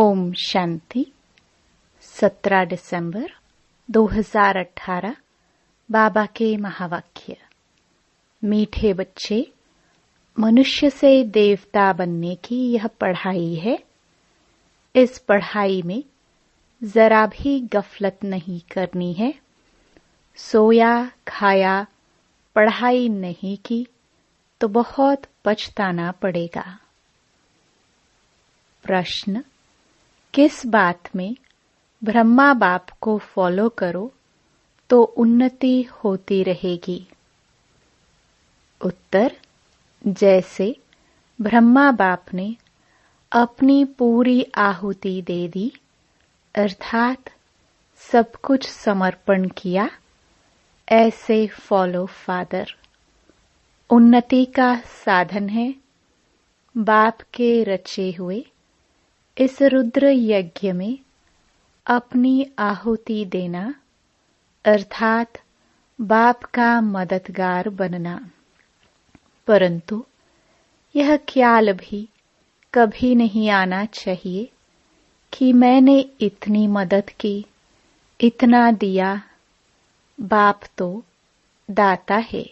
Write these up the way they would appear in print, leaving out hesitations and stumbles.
ओम शांति। 17 दिसंबर 2018 बाबा के महावाक्य। मीठे बच्चे, मनुष्य से देवता बनने की यह पढ़ाई है। इस पढ़ाई में जरा भी गफलत नहीं करनी है। सोया खाया, पढ़ाई नहीं की तो बहुत पछताना पड़ेगा। प्रश्न: किस बात में ब्रह्मा बाप को फॉलो करो तो उन्नति होती रहेगी? उत्तर: जैसे ब्रह्मा बाप ने अपनी पूरी आहुति दे दी, अर्थात सब कुछ समर्पण किया, ऐसे फॉलो फादर। उन्नति का साधन है बाप के रचे हुए इस रुद्र यज्ञ में अपनी आहुति देना, अर्थात बाप का मददगार बनना। परंतु यह ख्याल भी कभी नहीं आना चाहिए कि मैंने इतनी मदद की, इतना दिया। बाप तो दाता है,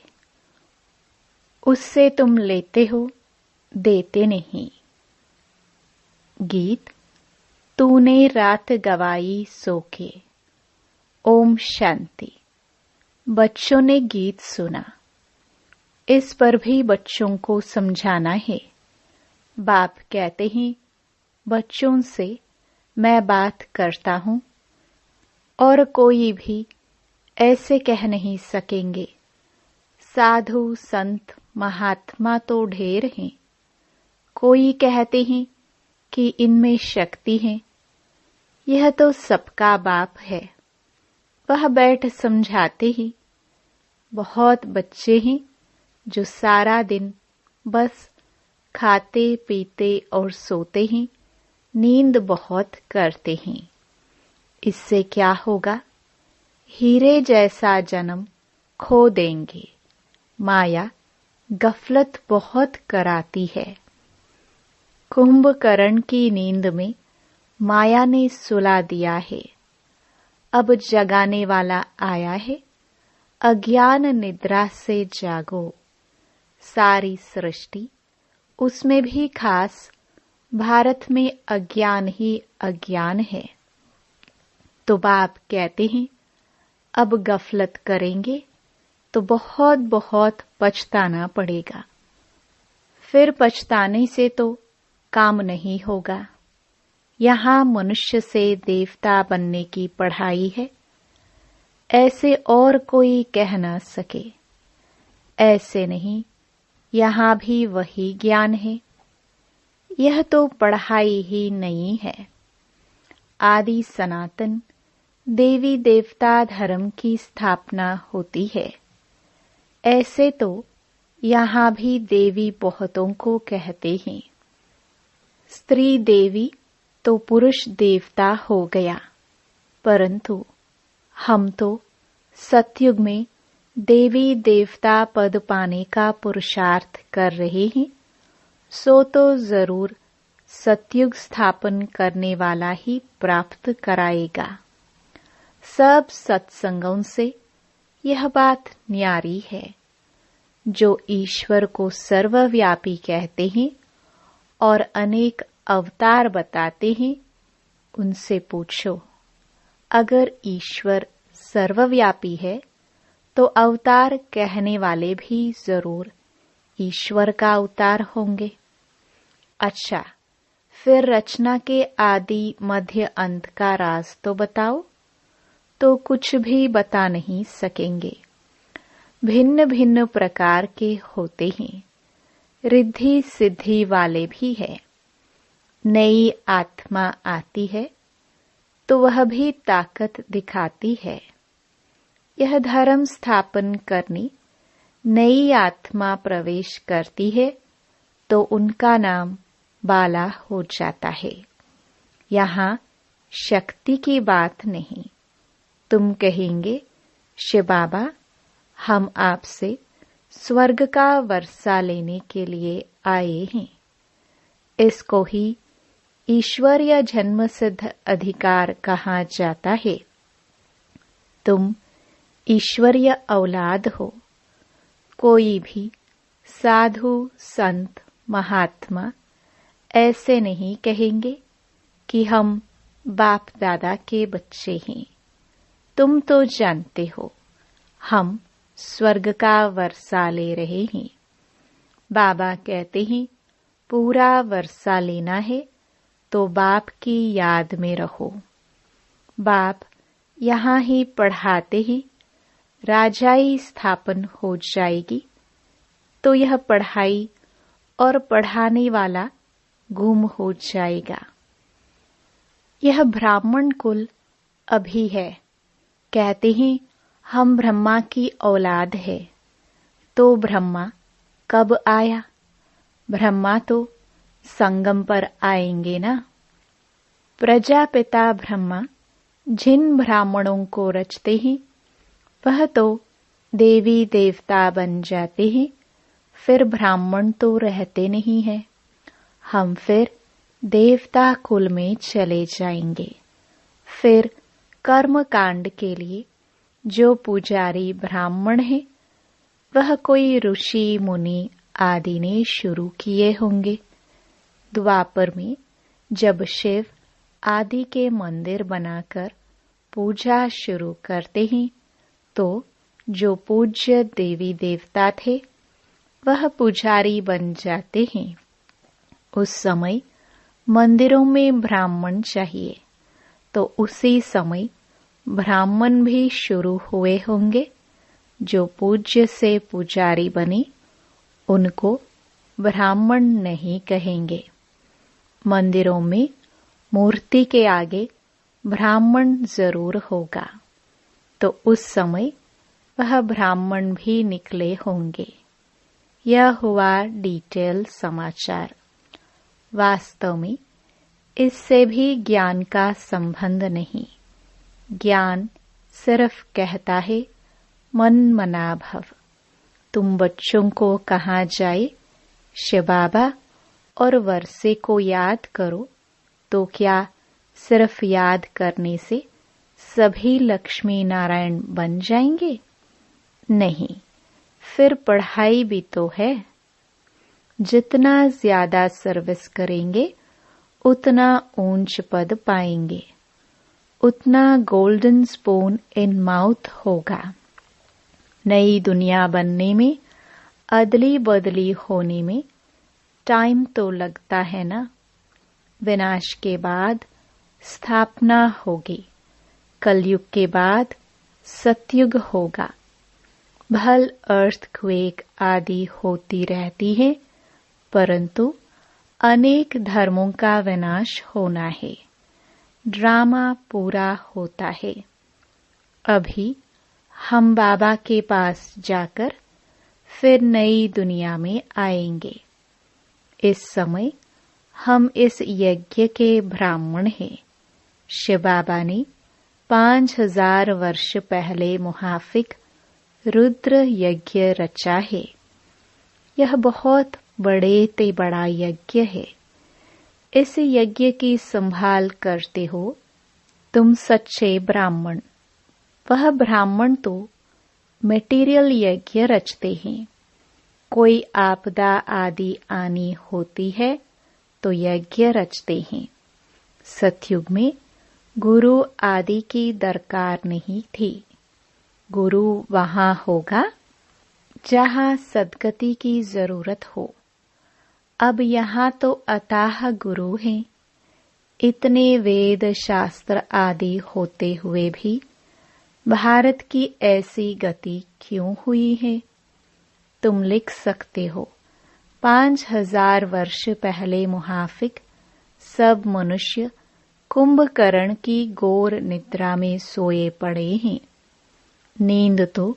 उससे तुम लेते हो, देते नहीं। गीत: तूने रात गवाई सो के। ओम शांति। बच्चों ने गीत सुना, इस पर भी बच्चों को समझाना है। बाप कहते हैं, बच्चों से मैं बात करता हूं और कोई भी ऐसे कह नहीं सकेंगे। साधु संत महात्मा तो ढेर हैं, कोई कहते हैं कि इनमें शक्ति है। यह तो सबका बाप है, वह बैठ समझाते ही। बहुत बच्चे हैं जो सारा दिन बस खाते पीते और सोते हैं, नींद बहुत करते हैं। इससे क्या होगा? हीरे जैसा जन्म खो देंगे। माया गफलत बहुत कराती है। कुंभकर्ण की नींद में माया ने सुला दिया है। अब जगाने वाला आया है। अज्ञान निद्रा से जागो। सारी सृष्टि, उसमें भी खास भारत में अज्ञान ही अज्ञान है। तो बाप कहते हैं, अब गफलत करेंगे तो बहुत बहुत पछताना पड़ेगा। फिर पछताने से तो काम नहीं होगा। यहाँ मनुष्य से देवता बनने की पढ़ाई है, ऐसे और कोई कह न सके। ऐसे नहीं, यहाँ भी वही ज्ञान है। यह तो पढ़ाई ही नहीं है। आदि सनातन देवी देवता धर्म की स्थापना होती है। ऐसे तो यहाँ भी देवी बहुतों को कहते हैं। स्त्री देवी तो पुरुष देवता हो गया, परंतु हम तो सतयुग में देवी देवता पद पाने का पुरुषार्थ कर रहे हैं। सो तो जरूर सतयुग स्थापन करने वाला ही प्राप्त कराएगा। सब सत्संगों से यह बात न्यारी है। जो ईश्वर को सर्वव्यापी कहते हैं और अनेक अवतार बताते हैं, उनसे पूछो, अगर ईश्वर सर्वव्यापी है तो अवतार कहने वाले भी जरूर ईश्वर का अवतार होंगे। अच्छा, फिर रचना के आदि मध्य अंत का राज तो बताओ। तो कुछ भी बता नहीं सकेंगे। भिन्न भिन्न प्रकार के होते हैं। रिद्धि सिद्धि वाले भी है। नई आत्मा आती है तो वह भी ताकत दिखाती है। यह धर्म स्थापन करनी, नई आत्मा प्रवेश करती है तो उनका नाम बाला हो जाता है। यहाँ शक्ति की बात नहीं। तुम कहेंगे, शिव बाबा, हम आपसे स्वर्ग का वर्षा लेने के लिए आए हैं। इसको ही ईश्वरीय जन्म सिद्ध अधिकार कहा जाता है। तुम ईश्वरीय औलाद हो। कोई भी साधु संत महात्मा ऐसे नहीं कहेंगे कि हम बाप दादा के बच्चे हैं। तुम तो जानते हो हम स्वर्ग का वर्षा ले रहे हैं। बाबा कहते हैं पूरा वर्षा लेना है तो बाप की याद में रहो। बाप यहाँ ही पढ़ाते हैं। राजाई स्थापन हो जाएगी तो यह पढ़ाई और पढ़ाने वाला गुम हो जाएगा। यह ब्राह्मण कुल अभी है। कहते हैं हम ब्रह्मा की औलाद है। तो ब्रह्मा कब आया? ब्रह्मा तो संगम पर आएंगे ना। प्रजापिता ब्रह्मा जिन ब्राह्मणों को रचते हैं वह तो देवी देवता बन जाते हैं। फिर ब्राह्मण तो रहते नहीं हैं। हम फिर देवता कुल में चले जाएंगे। फिर कर्म कांड के लिए जो पुजारी ब्राह्मण है वह कोई ऋषि मुनि आदि ने शुरू किए होंगे। द्वापर में जब शिव आदि के मंदिर बनाकर पूजा शुरू करते हैं तो जो पूज्य देवी देवता थे वह पुजारी बन जाते हैं। उस समय मंदिरों में ब्राह्मण चाहिए तो उसी समय ब्राह्मण भी शुरू हुए होंगे। जो पूज्य से पुजारी बने उनको ब्राह्मण नहीं कहेंगे। मंदिरों में मूर्ति के आगे ब्राह्मण जरूर होगा तो उस समय वह ब्राह्मण भी निकले होंगे। यह हुआ डिटेल समाचार। वास्तव में इससे भी ज्ञान का संबंध नहीं। ज्ञान सिर्फ कहता है मन मना भव। तुम बच्चों को कहा जाए शिव बाबा और वर्षे को याद करो तो क्या सिर्फ याद करने से सभी लक्ष्मी नारायण बन जाएंगे? नहीं, फिर पढ़ाई भी तो है। जितना ज्यादा सर्विस करेंगे उतना ऊंच पद पाएंगे, उतना गोल्डन स्पून इन माउथ होगा। नई दुनिया बनने में, अदली बदली होने में टाइम तो लगता है ना। विनाश के बाद स्थापना होगी। कलयुग के बाद सतयुग होगा। भल अर्थक्वेक आदि होती रहती है, परंतु अनेक धर्मों का विनाश होना है। ड्रामा पूरा होता है। अभी हम बाबा के पास जाकर फिर नई दुनिया में आएंगे। इस समय हम इस यज्ञ के ब्राह्मण हैं। शिव बाबा ने 5000 वर्ष पहले मुहाफिक रुद्र यज्ञ रचा है। यह बहुत बड़े ते बड़ा यज्ञ है। इस यज्ञ की संभाल करते हो तुम सच्चे ब्राह्मण। वह ब्राह्मण तो मटेरियल यज्ञ रचते हैं। कोई आपदा आदि आनी होती है तो यज्ञ रचते हैं। सतयुग में गुरु आदि की दरकार नहीं थी। गुरु वहाँ होगा जहाँ सद्गति की जरूरत हो। अब यहाँ तो अताह गुरु हैं। इतने वेद शास्त्र आदि होते हुए भी भारत की ऐसी गति क्यों हुई है? तुम लिख सकते हो 5000 वर्ष पहले मुहाफिक सब मनुष्य कुंभकर्ण की घोर निद्रा में सोए पड़े हैं। नींद तो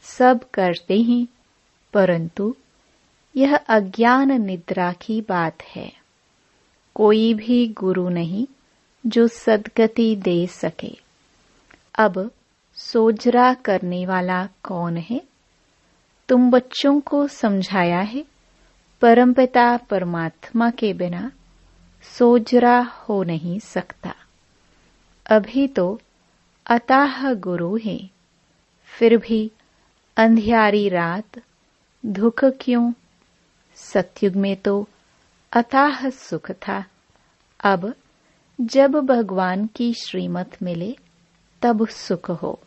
सब करते हैं, परंतु यह अज्ञान निद्रा की बात है। कोई भी गुरु नहीं जो सद्गति दे सके। अब सोजरा करने वाला कौन है? तुम बच्चों को समझाया है परमपिता परमात्मा के बिना सोजरा हो नहीं सकता। अभी तो अथाह गुरु है, फिर भी अंधियारी रात दुख क्यों। सतयुग में तो अथाह सुख था। अब जब भगवान की श्रीमत मिले तब सुख हो।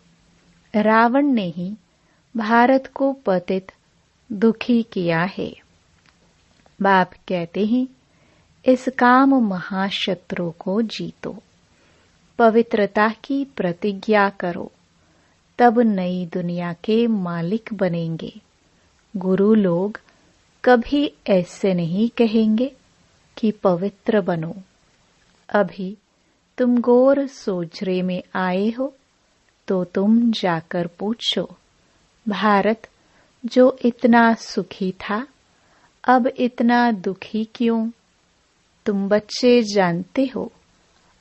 रावण ने ही भारत को पतित दुखी किया है। बाप कहते हैं, इस काम महाशत्रु को जीतो, पवित्रता की प्रतिज्ञा करो, तब नई दुनिया के मालिक बनेंगे। गुरु लोग कभी ऐसे नहीं कहेंगे कि पवित्र बनो। अभी तुम घोर सोजरे में आए हो, तो तुम जाकर पूछो, भारत जो इतना सुखी था अब इतना दुखी क्यों। तुम बच्चे जानते हो,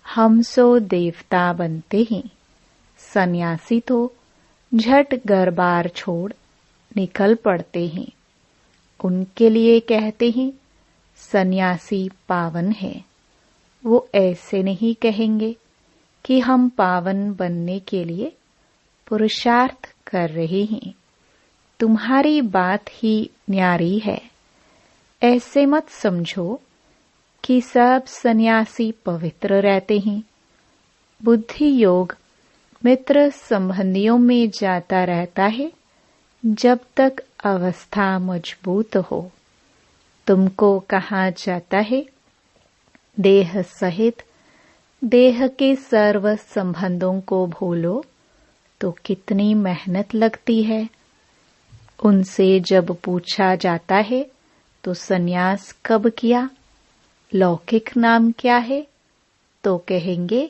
हम सो देवता बनते हैं। सन्यासी तो झट घर बार छोड़ निकल पड़ते हैं। उनके लिए कहते हैं सन्यासी पावन है। वो ऐसे नहीं कहेंगे कि हम पावन बनने के लिए पुरुषार्थ कर रहे हैं। तुम्हारी बात ही न्यारी है। ऐसे मत समझो कि सब सन्यासी पवित्र रहते हैं। बुद्धि योग मित्र संबंधियों में जाता रहता है जब तक अवस्था मजबूत हो। तुमको कहा जाता है, देह सहित देह के सर्व संबंधों को भूलो, तो कितनी मेहनत लगती है। उनसे जब पूछा जाता है तो सन्यास कब किया, लौकिक नाम क्या है, तो कहेंगे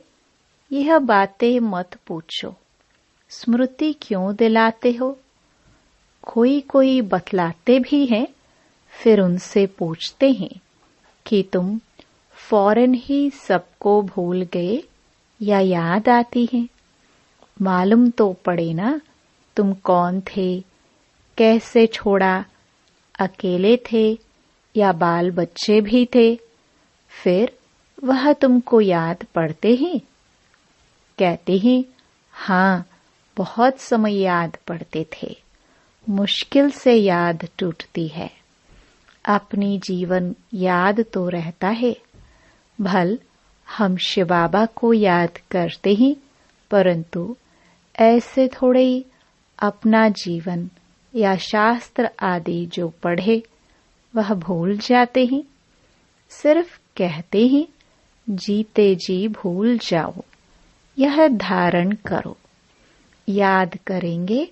यह बातें मत पूछो, स्मृति क्यों दिलाते हो। कोई कोई बतलाते भी हैं, फिर उनसे पूछते हैं कि तुम फौरन ही सबको भूल गए या याद आती है। मालूम तो पड़े ना तुम कौन थे, कैसे छोड़ा, अकेले थे या बाल बच्चे भी थे, फिर वह तुमको याद पड़ते हैं। कहते हैं, हाँ बहुत समय याद पड़ते थे, मुश्किल से याद टूटती है। अपनी जीवन याद तो रहता है। भल हम शिव बाबा को याद करते हैं, परंतु ऐसे थोड़े ही अपना जीवन या शास्त्र आदि जो पढ़े वह भूल जाते हैं। सिर्फ कहते हैं जीते जी भूल जाओ, यह धारण करो। याद करेंगे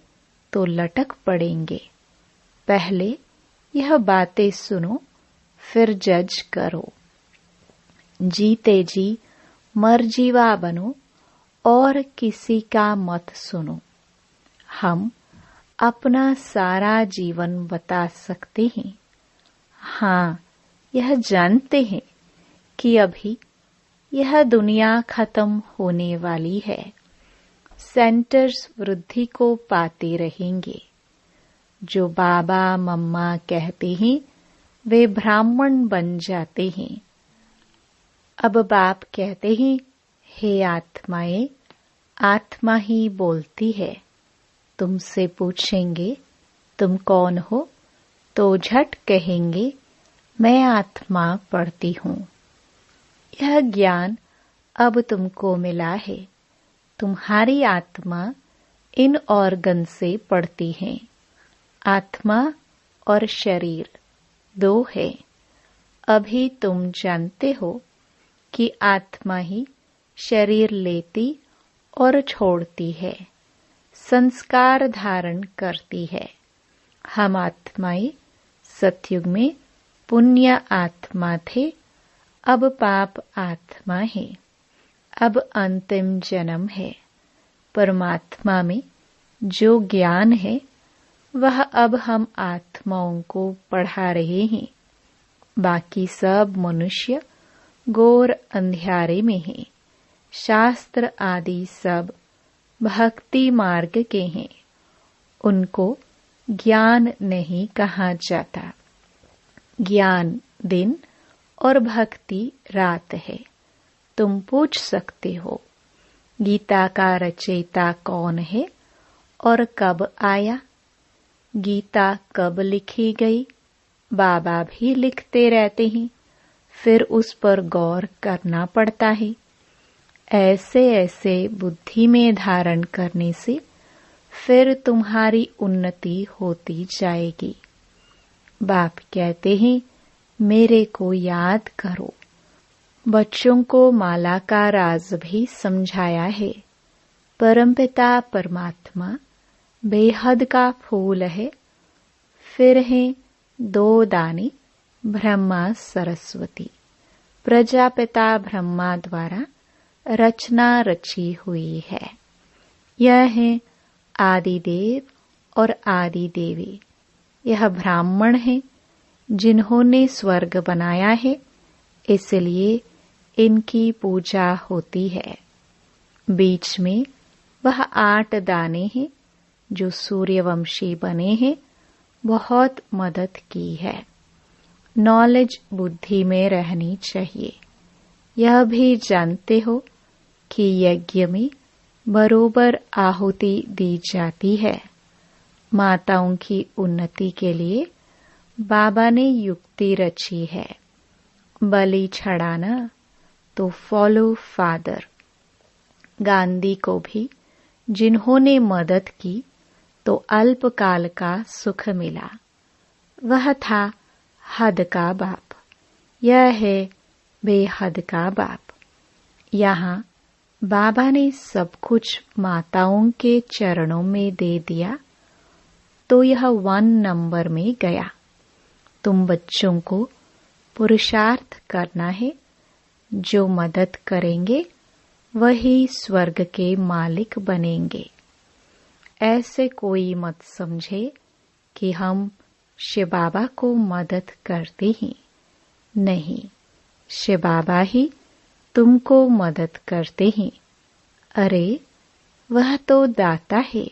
तो लटक पड़ेंगे। पहले यह बातें सुनो, फिर जज करो। जीते जी मरजीवा बनो और किसी का मत सुनो। हम अपना सारा जीवन बता सकते हैं। हाँ, यह जानते हैं कि अभी यह दुनिया खत्म होने वाली है। सेंटर्स वृद्धि को पाते रहेंगे। जो बाबा मम्मा कहते हैं वे ब्राह्मण बन जाते हैं। अब बाप कहते हैं, हे आत्माएं, आत्मा ही बोलती है। तुमसे पूछेंगे तुम कौन हो, तो झट कहेंगे मैं आत्मा पढ़ती हूँ। यह ज्ञान अब तुमको मिला है। तुम्हारी आत्मा इन ऑर्गन से पढ़ती है। आत्मा और शरीर दो है। अभी तुम जानते हो कि आत्मा ही शरीर लेती और छोड़ती है, संस्कार धारण करती है। हम आत्माएं सतयुग में पुण्य आत्मा थे, अब पाप आत्मा है। अब अंतिम जन्म है। परमात्मा में जो ज्ञान है वह अब हम आत्माओं को पढ़ा रहे हैं। बाकी सब मनुष्य घोर अंधियारे में हैं। शास्त्र आदि सब भक्ति मार्ग के हैं। उनको ज्ञान नहीं कहा जाता। ज्ञान दिन और भक्ति रात है। तुम पूछ सकते हो गीता का रचयिता कौन है और कब आया। गीता कब लिखी गई बाबा भी लिखते रहते हैं, फिर उस पर गौर करना पड़ता है। ऐसे ऐसे बुद्धि में धारण करने से फिर तुम्हारी उन्नति होती जाएगी। बाप कहते हैं मेरे को याद करो। बच्चों को माला का राज भी समझाया है। परमपिता परमात्मा बेहद का फूल है, फिर हैं 2 दाने ब्रह्मा सरस्वती। प्रजापिता ब्रह्मा द्वारा रचना रची हुई है। यह है आदिदेव और आदि देवी। यह ब्राह्मण हैं जिन्होंने स्वर्ग बनाया है, इसलिए इनकी पूजा होती है। बीच में वह 8 दाने हैं जो सूर्यवंशी बने हैं, बहुत मदद की है। नॉलेज बुद्धि में रहनी चाहिए। यह भी जानते हो कि यज्ञ में बरोबर आहुति दी जाती है। माताओं की उन्नति के लिए बाबा ने युक्ति रची है। बलि चढ़ाना तो फॉलो फादर। गांधी को भी जिन्होंने मदद की तो अल्पकाल का सुख मिला। वह था हद का बाप, यह है बेहद का बाप। यहाँ बाबा ने सब कुछ माताओं के चरणों में दे दिया, तो यह 1 नंबर में गया। तुम बच्चों को पुरुषार्थ करना है। जो मदद करेंगे वही स्वर्ग के मालिक बनेंगे। ऐसे कोई मत समझे कि हम शिव बाबा को मदद करते हैं। नहीं, शिव बाबा ही तुमको मदद करते हैं। अरे वह तो दाता है,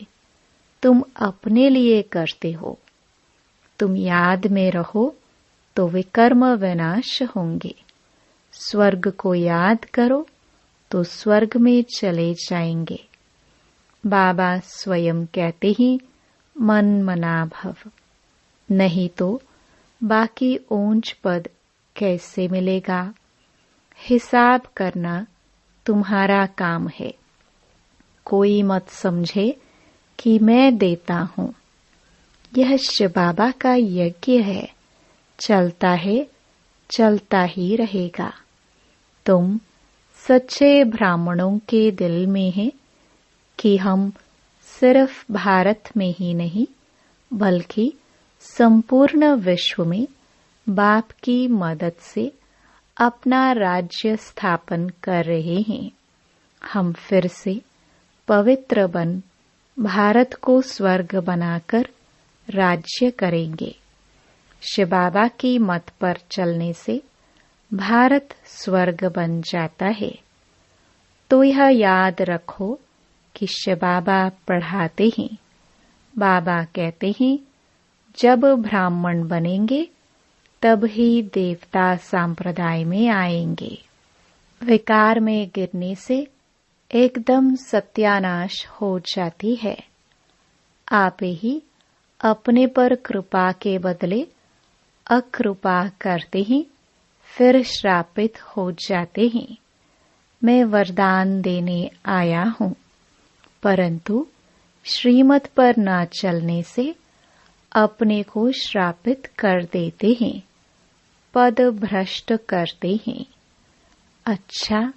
तुम अपने लिए करते हो। तुम याद में रहो तो विकर्म विनाश होंगे। स्वर्ग को याद करो तो स्वर्ग में चले जाएंगे। बाबा स्वयं कहते ही मन मना भव, नहीं तो बाकी ऊंच पद कैसे मिलेगा। हिसाब करना तुम्हारा काम है। कोई मत समझे कि मैं देता हूँ। यह शिव बाबा का यज्ञ है, चलता है, चलता ही रहेगा। तुम सच्चे ब्राह्मणों के दिल में है कि हम सिर्फ भारत में ही नहीं बल्कि संपूर्ण विश्व में बाप की मदद से अपना राज्य स्थापन कर रहे हैं। हम फिर से पवित्र बन भारत को स्वर्ग बनाकर राज्य करेंगे। शिव बाबा की मत पर चलने से भारत स्वर्ग बन जाता है। तो यह याद रखो कि शिव बाबा पढ़ाते हैं। बाबा कहते हैं जब ब्राह्मण बनेंगे तब ही देवता संप्रदाय में आएंगे। विकार में गिरने से एकदम सत्यानाश हो जाती है। आप ही अपने पर कृपा के बदले अकृपा करते हैं, फिर श्रापित हो जाते हैं। मैं वरदान देने आया हूँ, परंतु श्रीमत पर न चलने से अपने को श्रापित कर देते हैं, पद भ्रष्ट करते हैं। अच्छा,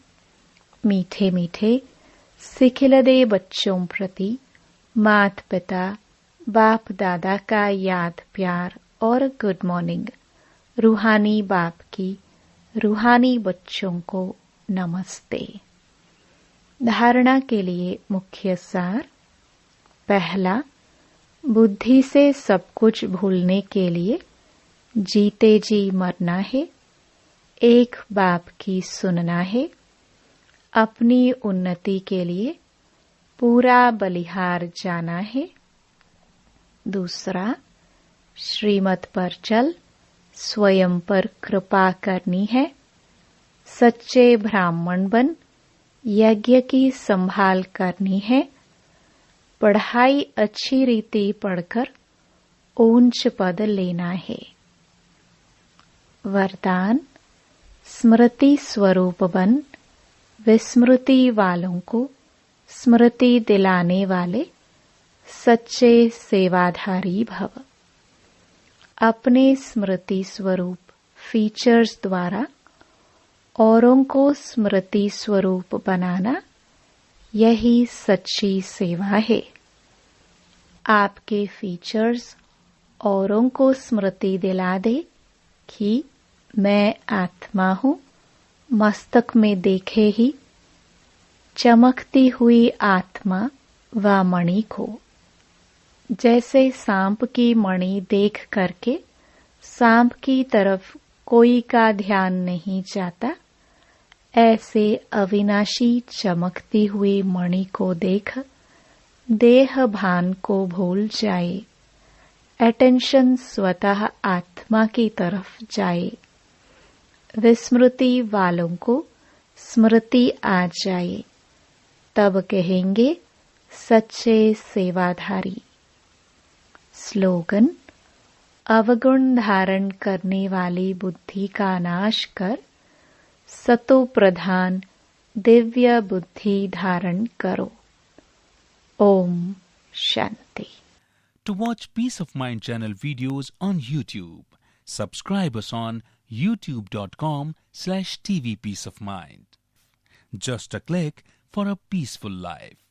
मीठे मीठे सिखिलदे बच्चों प्रति माता पिता बाप दादा का याद प्यार और गुड मॉर्निंग। रूहानी बाप की रूहानी बच्चों को नमस्ते। धारणा के लिए मुख्य सार। पहला, बुद्धि से सब कुछ भूलने के लिए जीते जी मरना है। एक बाप की सुनना है। अपनी उन्नति के लिए पूरा बलिहार जाना है। दूसरा, श्रीमत पर चल स्वयं पर कृपा करनी है। सच्चे ब्राह्मण बन यज्ञ की संभाल करनी है। पढ़ाई अच्छी रीति पढ़कर ऊंच पद लेना है। वरदान, स्मृति स्वरूप बन विस्मृति वालों को स्मृति दिलाने वाले सच्चे सेवाधारी भव। अपने स्मृति स्वरूप फीचर्स द्वारा औरों को स्मृति स्वरूप बनाना, यही सच्ची सेवा है। आपके फीचर्स औरों को स्मृति दिला दे कि मैं आत्मा हूँ। मस्तक में देखे ही चमकती हुई आत्मा व मणि को। जैसे सांप की मणि देख करके सांप की तरफ कोई का ध्यान नहीं जाता, ऐसे अविनाशी चमकती हुई मणि को देख देह भान को भूल जाए। अटेंशन स्वतः आत्मा की तरफ जाए। विस्मृति वालों को स्मृति आ जाए, तब कहेंगे सच्चे सेवाधारी। स्लोगन, अवगुण धारण करने वाली बुद्धि का नाश कर सतो प्रधान दिव्य बुद्धि धारण करो। Om Shanti. To watch Peace of Mind channel videos on YouTube, subscribe us on youtube.com/tvpeaceofmind. Just a click for a peaceful life.